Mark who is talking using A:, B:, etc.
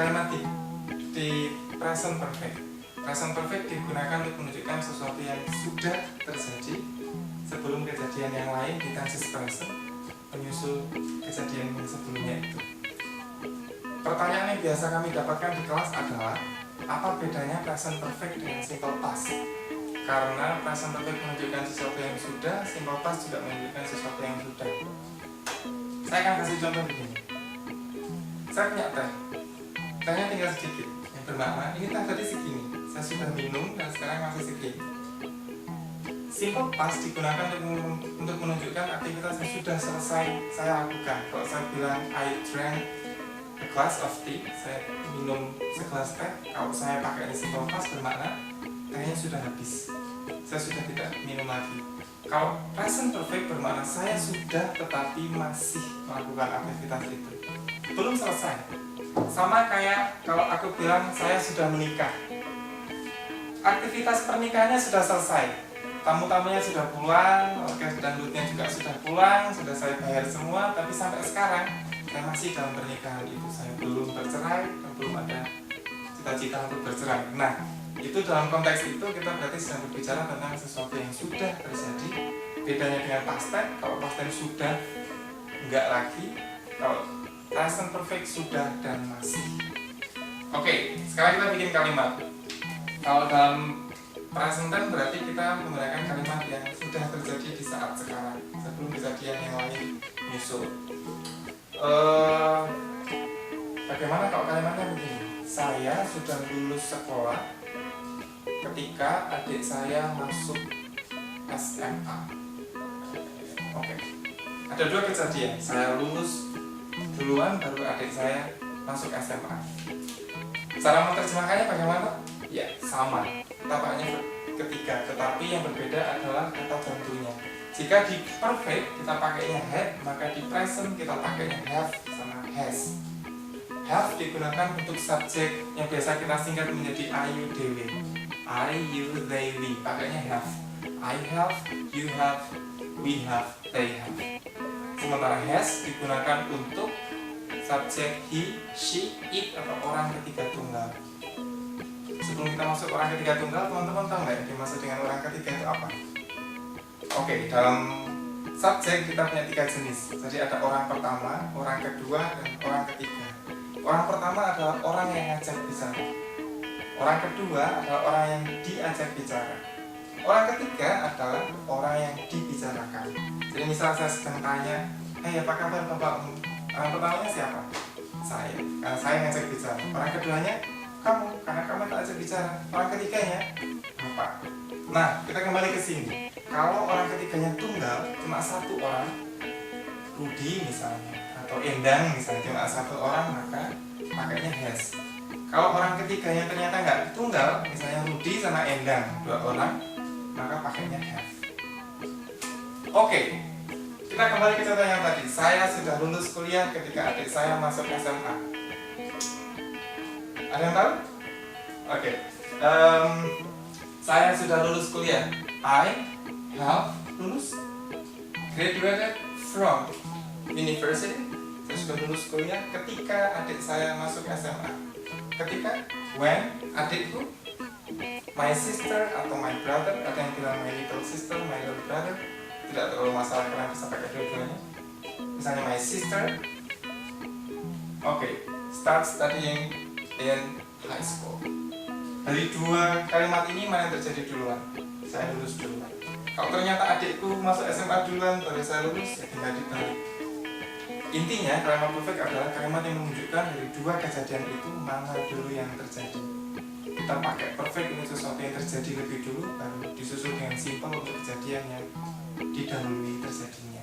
A: kalimat di present perfect. Present perfect digunakan untuk menunjukkan sesuatu yang sudah terjadi sebelum kejadian yang lain di tenses present menyusul kejadian yang sebelumnya itu. Pertanyaan yang biasa kami dapatkan di kelas adalah apa bedanya present perfect dengan simple past? Karena present perfect menunjukkan sesuatu yang sudah, simple past juga menunjukkan sesuatu yang sudah. Saya akan kasih contoh begini. Saya punya teh. Tehnya tinggal sedikit. Yang bermakna ini teh tadi segini. Saya sudah minum dan sekarang masih segini. Simple past digunakan untuk menunjukkan aktivitas yang sudah selesai saya lakukan. Kalau saya bilang I drank a glass of tea, saya minum segelas teh. Kalau saya pakai simple past bermakna tehnya sudah habis. Saya sudah tidak minum lagi. Kalau present perfect bermakna saya sudah tetapi masih melakukan aktivitas itu. Belum selesai. Sama kayak kalau aku bilang saya sudah menikah. Aktivitas pernikahannya sudah selesai. Tamu-tamunya sudah pulang, orkes dangdutnya juga sudah pulang, sudah saya bayar semua, tapi sampai sekarang saya masih dalam pernikahan itu. Saya belum bercerai dan belum ada cita-cita untuk bercerai. Nah, itu dalam konteks itu kita berarti sedang berbicara tentang sesuatu yang sudah terjadi. Bedanya dengan past tense, kalau past tense sudah, enggak lagi. Kalau present perfect sudah dan masih. Oke, sekarang kita bikin kalimat. Kalau dalam present tense berarti kita menggunakan kalimat yang sudah terjadi di saat sekarang sebelum kejadian yang lain menyusul. Bagaimana kalau kalimatnya begini? Saya sudah lulus sekolah ketika adik saya masuk SMA. Oke. Ada dua kejadian. Saya lulus duluan baru adik saya masuk SMA. Cara menerjemahkannya bagaimana? Ya, sama. Tampaknya ketiga, tetapi yang berbeda adalah kata bantunya. Jika di perfect kita pakainya had, maka di present kita pakainya have sama has. Have digunakan untuk subjek yang biasa kita singkat menjadi I, you, they, we. I, you, they, we. Pakainya have. I have, you have, we have, they have. Sementara has digunakan untuk subjek he, she, it atau orang ketiga tunggal. Sebelum kita masuk orang ketiga tunggal, teman-teman tahu nggak yang dimaksud dengan orang ketiga itu apa? Oke, dalam subjek kita punya tiga jenis. Jadi ada orang pertama, orang kedua, dan orang ketiga. Orang pertama adalah orang yang ngajak bicara. Orang kedua adalah orang yang diajak bicara. Orang ketiga adalah orang yang dibicarakan. Jadi misal saya sedang tanya, apa kabar bapakmu? Orang pertamanya siapa? Saya, karena saya ngajak bicara. Orang keduanya, kamu, karena kamu tak ajak bicara. Orang ketiganya, bapak. Nah, kita kembali ke sini. Kalau orang ketiganya tunggal, cuma satu orang, Rudi misalnya, atau Endang misalnya, cuma satu orang, maka pakainya has. Kalau orang ketiganya ternyata nggak tunggal, misalnya Rudi sama Endang, dua orang, maka pakainya have. Oke, kita kembali ke contoh yang tadi. Saya sudah lulus kuliah ketika adik saya masuk SMA. Ada yang tahu? Oke. Saya sudah lulus kuliah. I have lulus graduated from university. Saya sudah lulus kuliah ketika adik saya masuk SMA. Ketika when adikku, my sister atau my brother, ada yang bilang my little sister, my little brother, tidak terlalu masalah karena bisa pakai dua-duanya. Misalnya my sister, start studying in high school. Dari dua kalimat ini mana yang terjadi duluan? Saya lulus duluan. Kalau ternyata adikku masuk SMA duluan, baru saya lulus, ya tinggal dibalik. Intinya kalimat perfect adalah kalimat yang menunjukkan dari dua kejadian itu mana dulu yang terjadi. Kita pakai perfect untuk sesuatu yang terjadi lebih dulu, baru disusul dengan simple untuk kejadian yang didahului terjadinya.